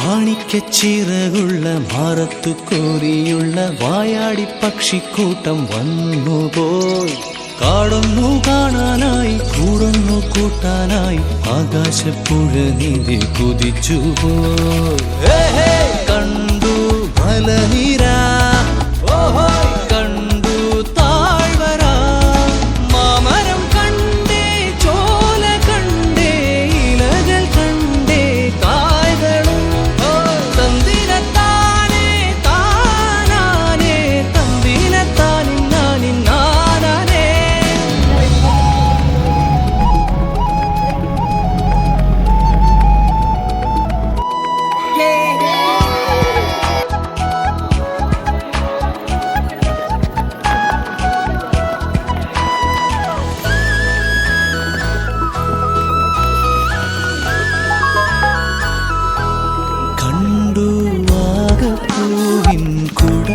മാണിക്കച്ചിറകുള്ള മാറത്തു കോരിയുള്ള വായാടി പക്ഷിക്കൂട്ടം വന്നുപോയി. കാടൊന്നു കാണാനായി കൂടൊന്നു കൂട്ടാനായി ആകാശപ്പുഴ നീതി കുതിച്ചുപോയി. കണ്ടു മലനിര, കണ്ടു താഴ്വര, മാമരം കണ്ടേ, ചോല കണ്ടേ, ഇലകൾ കണ്ടേ, കായ്കളും തന്തിരത്താനേ താനാനേ, തന്തിരത്താനിന്നാനിന്നാനേ. കണ്ടു വാഗപ്പൂവിൻ കുട,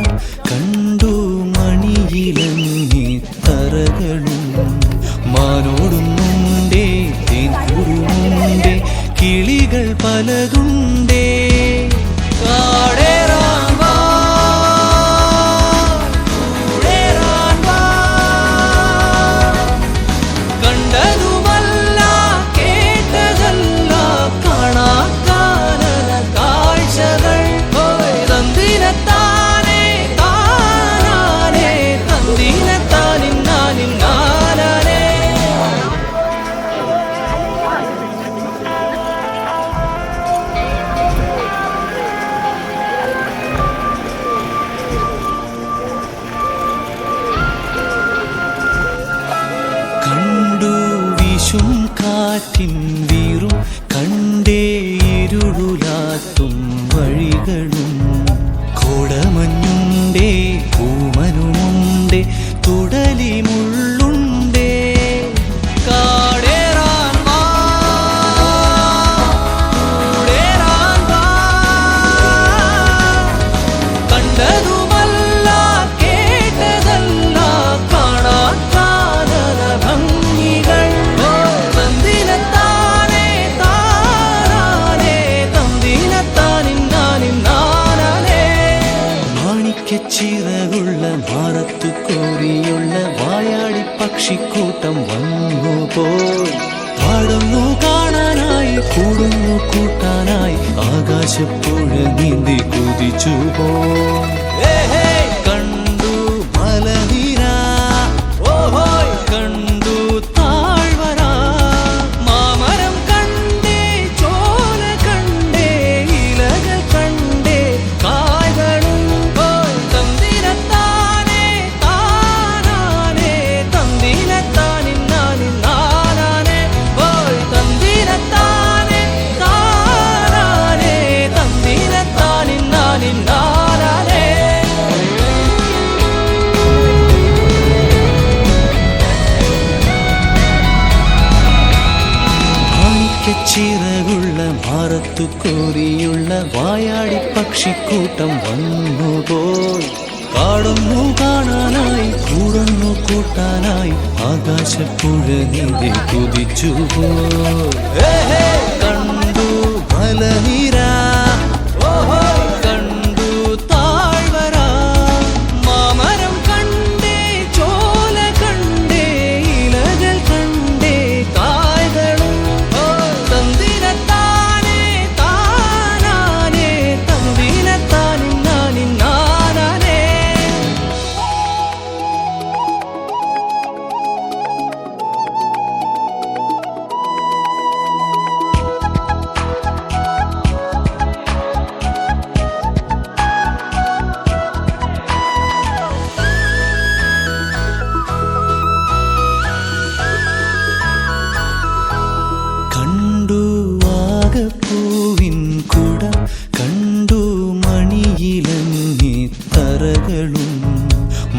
കണ്ടു മണിയിലങ്ങി തറകളും, മാനോടുന്നുണ്ടേ തേൻകുടുമുണ്ടേ, കിളികൾ പലതുണ്ടേ. കാടേറാൻ വാ, കൂടേറാൻ വാ, കണ്ടതുമല്ല കേട്ടതല്ല കാണാക്കാനല കാഴ്ചകൾ. തന്തിരത്താനേ താനാനേ, തന്തിരത്താനിന്നാനിന്നാനേ. കണ്ടു വീശും കാറ്റിൻ വീറും, കണ്ടേ ഇരുളുലാത്തും വഴികളും, കോടമഞ്ഞുണ്ടേ പൂമനുമുണ്ടേ, തുടലി മുള്ളുണ്ടേ. കാടേറാൻ വാ, കൂടേറാൻ വാ, കണ്ടതുമല്ല കേട്ടതല്ല കാണാക്കാനല ഭംഗികൾ. തന്തിരത്താനേ താനാനേ, തന്തിരത്താനിന്നാനിന്നാനേ. മാണിക്കച്ചിറകുള്ള മാറത്തു കോരിയുള്ള വായാടി പക്ഷിക്കൂട്ടം വന്നുപോയി. പാടുന്നു കാണാനായി കൂടുന്നു കൂട്ടാനായി ആകാശപ്പുഴ നീന്തി കുതിച്ചുപോയി. കണ്ടു മലനിര, കണ്ടു താഴ്വര, മാമരം കണ്ടേ, ചോല കണ്ടേ, ഇലകൾ കണ്ടേ, കായ്കളും തന്തിരത്താനേ താനാനേ, തന്തിരത്താനിന്നാനിന്നാനേ. തന്തിരത്താനേ താനാനേ, തന്തിരത്താനിന്നാനിന്നാനേ. ചിറകുള്ള മാറത്തു കോരിയുള്ള വായാടി പക്ഷിക്കൂട്ടം വന്നുപോയി. കാടൊന്നു കാണാനായി കൂടൊന്നു കൂട്ടാനായി ആകാശപ്പുഴ നീതി കുതിച്ചുപോയി. കണ്ടു മലനിര, കണ്ടു താഴ്വര, മാമരം കണ്ടേ, ചോല കണ്ടേ, ഇലകൾ കണ്ടേ, കായ്കളും തന്തിരത്താനേ താനാനേ, തന്തിരത്താനിന്നാനിന്നാനേ. കണ്ടു വാഗപ്പൂവിൻ കുട, കണ്ടു മണിയിലങ്ങി തറകളും,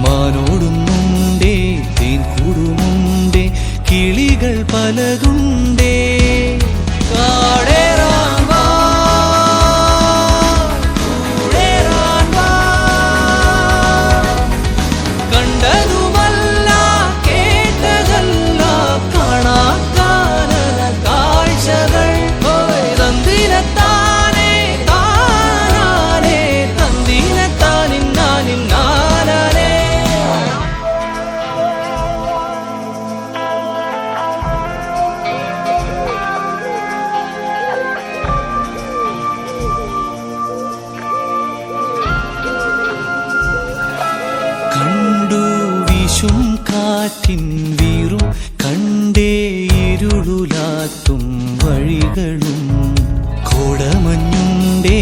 മാനോടുന്നുണ്ടേ തേൻകുടുമുണ്ടേ, കിളികൾ പലതുണ്ടേ. കാടേറാൻ വാ, കൂടേറാൻ വാ, കണ്ടതുമല്ല കേട്ടതല്ല കാണാക്കാനല കാഴ്ചകൾ. തന്തിരത്താനേ താ വീശും കാറ്റിൻ വീറും കണ്ടേ ഇരുളുലാത്തും വഴികളും കോടമഞ്ഞുണ്ടേ